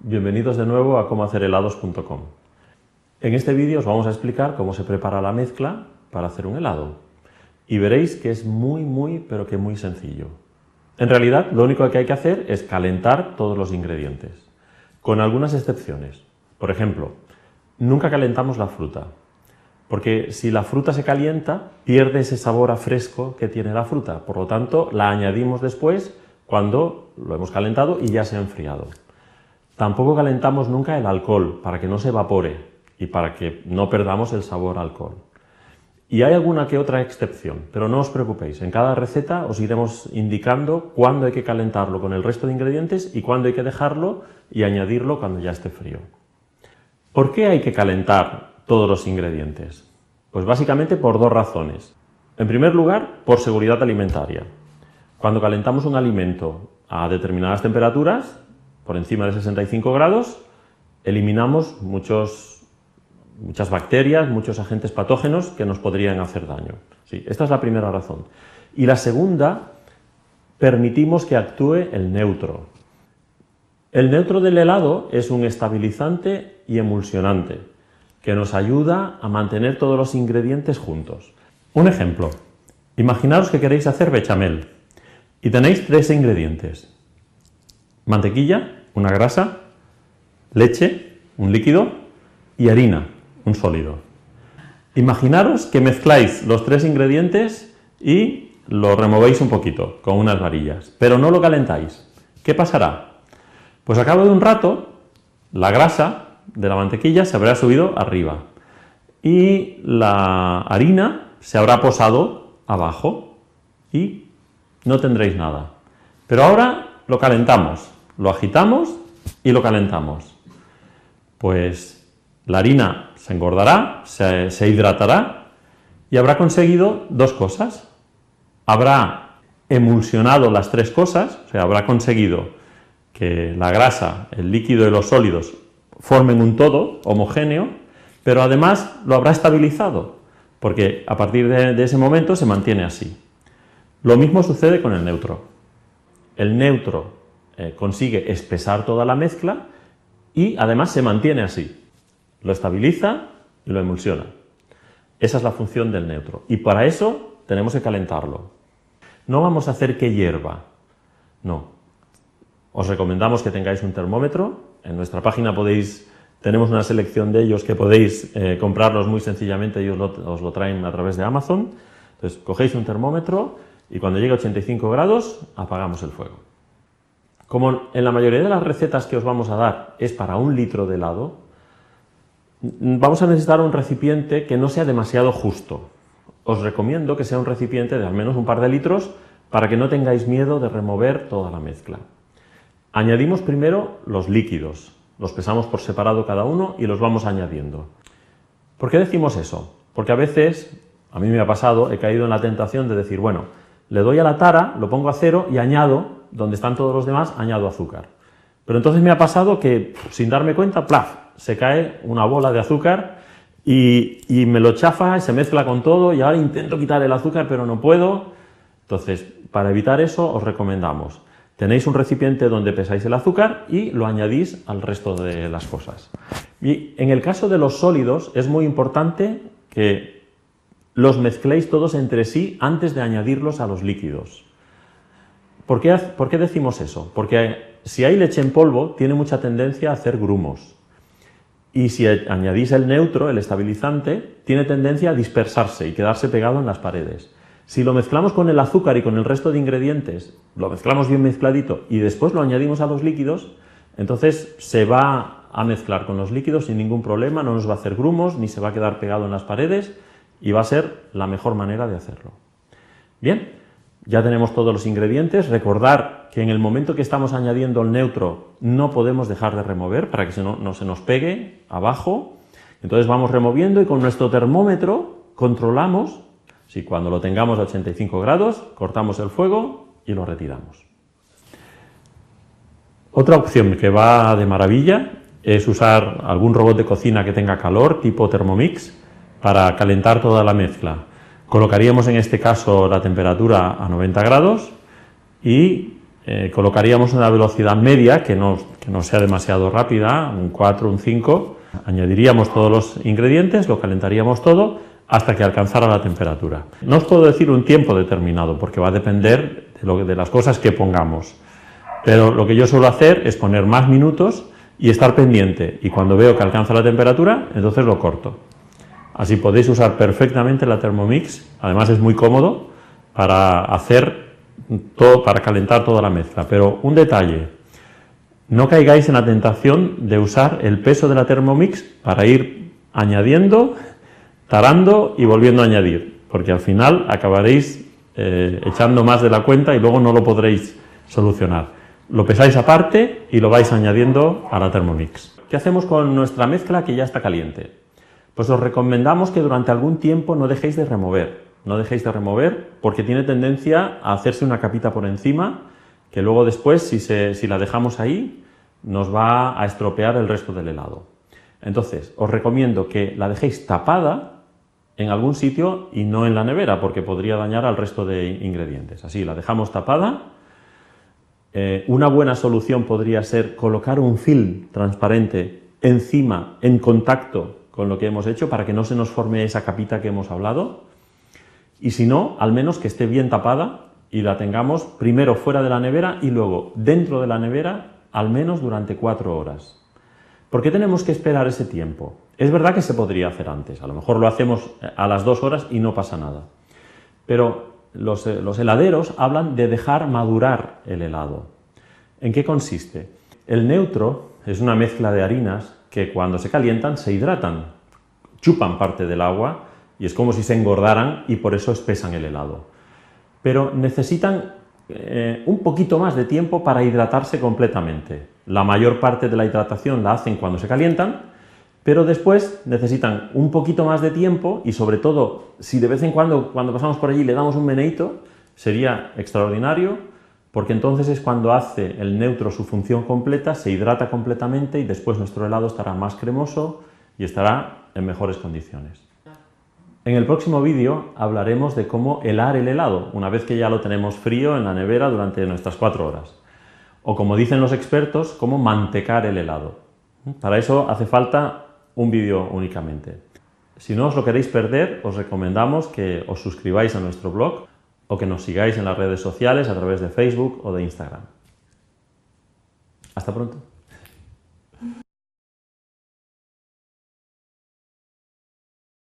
Bienvenidos de nuevo a comohacerhelados.com. En este vídeo os vamos a explicar cómo se prepara la mezcla para hacer un helado. Y veréis que es pero que muy sencillo. En realidad, lo único que hay que hacer es calentar todos los ingredientes, con algunas excepciones. Por ejemplo, nunca calentamos la fruta, porque si la fruta se calienta, pierde ese sabor a fresco que tiene la fruta. Por lo tanto, la añadimos después cuando lo hemos calentado y ya se ha enfriado. Tampoco calentamos nunca el alcohol para que no se evapore y para que no perdamos el sabor a alcohol. Y hay alguna que otra excepción, pero no os preocupéis. En cada receta os iremos indicando cuándo hay que calentarlo con el resto de ingredientes y cuándo hay que dejarlo y añadirlo cuando ya esté frío. ¿Por qué hay que calentar todos los ingredientes? Pues básicamente por dos razones. En primer lugar, por seguridad alimentaria. Cuando calentamos un alimento a determinadas temperaturas, por encima de 65 grados, eliminamos muchas bacterias, muchos agentes patógenos que nos podrían hacer daño. Sí, esta es la primera razón. Y la segunda, permitimos que actúe el neutro. El neutro del helado es un estabilizante y emulsionante que nos ayuda a mantener todos los ingredientes juntos. Un ejemplo, imaginaros que queréis hacer bechamel y tenéis tres ingredientes: mantequilla, una grasa, leche, un líquido, y harina, un sólido. Imaginaros que mezcláis los tres ingredientes y lo removéis un poquito con unas varillas, pero no lo calentáis. ¿Qué pasará? Pues a cabo de un rato, la grasa de la mantequilla se habrá subido arriba y la harina se habrá posado abajo y no tendréis nada. Pero ahora lo calentamos. Lo agitamos y lo calentamos. Pues la harina se engordará, se hidratará y habrá conseguido dos cosas. Habrá emulsionado las tres cosas, o sea, habrá conseguido que la grasa, el líquido y los sólidos formen un todo homogéneo, pero además lo habrá estabilizado, porque a partir de ese momento se mantiene así. Lo mismo sucede con el neutro. El neutro consigue espesar toda la mezcla y además se mantiene así. Lo estabiliza y lo emulsiona. Esa es la función del neutro. Y para eso tenemos que calentarlo. No vamos a hacer que hierva. No. Os recomendamos que tengáis un termómetro. En nuestra página tenemos una selección de ellos que podéis comprarlos muy sencillamente y os lo traen a través de Amazon. Entonces cogéis un termómetro y cuando llegue a 85 grados apagamos el fuego. Como en la mayoría de las recetas que os vamos a dar es para 1 litro de helado, vamos a necesitar un recipiente que no sea demasiado justo. Os recomiendo que sea un recipiente de al menos un par de litros para que no tengáis miedo de remover toda la mezcla. Añadimos primero los líquidos, los pesamos por separado cada uno y los vamos añadiendo. ¿Por qué decimos eso? Porque a veces, a mí me ha pasado, he caído en la tentación de decir, bueno, le doy a la tara, lo pongo a 0 y añado, donde están todos los demás, añado azúcar. Pero entonces me ha pasado que, sin darme cuenta, ¡plaf!, se cae una bola de azúcar y me lo chafa y se mezcla con todo y ahora intento quitar el azúcar pero no puedo. Entonces, para evitar eso os recomendamos, tenéis un recipiente donde pesáis el azúcar y lo añadís al resto de las cosas. Y en el caso de los sólidos es muy importante que los mezcléis todos entre sí antes de añadirlos a los líquidos. ¿Por qué decimos eso? Porque si hay leche en polvo, tiene mucha tendencia a hacer grumos. Y si añadís el neutro, el estabilizante, tiene tendencia a dispersarse y quedarse pegado en las paredes. Si lo mezclamos con el azúcar y con el resto de ingredientes, lo mezclamos bien mezcladito y después lo añadimos a los líquidos, entonces se va a mezclar con los líquidos sin ningún problema, no nos va a hacer grumos, ni se va a quedar pegado en las paredes y va a ser la mejor manera de hacerlo. Bien. Ya tenemos todos los ingredientes. Recordar que en el momento que estamos añadiendo el neutro no podemos dejar de remover para que no se nos pegue abajo. Entonces vamos removiendo y con nuestro termómetro controlamos. Si cuando lo tengamos a 85 grados, cortamos el fuego y lo retiramos. Otra opción que va de maravilla es usar algún robot de cocina que tenga calor, tipo Thermomix, para calentar toda la mezcla. Colocaríamos en este caso la temperatura a 90 grados y colocaríamos una velocidad media que no sea demasiado rápida, un 4, un 5, añadiríamos todos los ingredientes, lo calentaríamos todo hasta que alcanzara la temperatura. No os puedo decir un tiempo determinado porque va a depender de las cosas que pongamos, pero lo que yo suelo hacer es poner más minutos y estar pendiente, y cuando veo que alcanza la temperatura, entonces lo corto. Así podéis usar perfectamente la Thermomix, además es muy cómodo para para calentar toda la mezcla. Pero un detalle, no caigáis en la tentación de usar el peso de la Thermomix para ir añadiendo, tarando y volviendo a añadir, porque al final acabaréis echando más de la cuenta y luego no lo podréis solucionar. Lo pesáis aparte y lo vais añadiendo a la Thermomix. ¿Qué hacemos con nuestra mezcla que ya está caliente? Pues os recomendamos que durante algún tiempo no dejéis de remover. No dejéis de remover porque tiene tendencia a hacerse una capita por encima que luego después, si la dejamos ahí, nos va a estropear el resto del helado. Entonces, os recomiendo que la dejéis tapada en algún sitio y no en la nevera porque podría dañar al resto de ingredientes. Así, la dejamos tapada. Una buena solución podría ser colocar un film transparente encima, en contacto con lo que hemos hecho, para que no se nos forme esa capita que hemos hablado. Y si no, al menos que esté bien tapada y la tengamos primero fuera de la nevera y luego dentro de la nevera, al menos durante 4 horas. ¿Por qué tenemos que esperar ese tiempo? Es verdad que se podría hacer antes, a lo mejor lo hacemos a las 2 horas y no pasa nada. Pero los heladeros hablan de dejar madurar el helado. ¿En qué consiste? El neutro es una mezcla de harinas que cuando se calientan se hidratan, chupan parte del agua y es como si se engordaran y por eso espesan el helado. Pero necesitan un poquito más de tiempo para hidratarse completamente. La mayor parte de la hidratación la hacen cuando se calientan, pero después necesitan un poquito más de tiempo y sobre todo, si de vez en cuando pasamos por allí le damos un meneíto, sería extraordinario, porque entonces es cuando hace el neutro su función completa, se hidrata completamente y después nuestro helado estará más cremoso y estará en mejores condiciones. En el próximo vídeo hablaremos de cómo helar el helado, una vez que ya lo tenemos frío en la nevera durante nuestras 4 horas. O como dicen los expertos, cómo mantecar el helado. Para eso hace falta un vídeo únicamente. Si no os lo queréis perder, os recomendamos que os suscribáis a nuestro blog o que nos sigáis en las redes sociales a través de Facebook o de Instagram. Hasta pronto.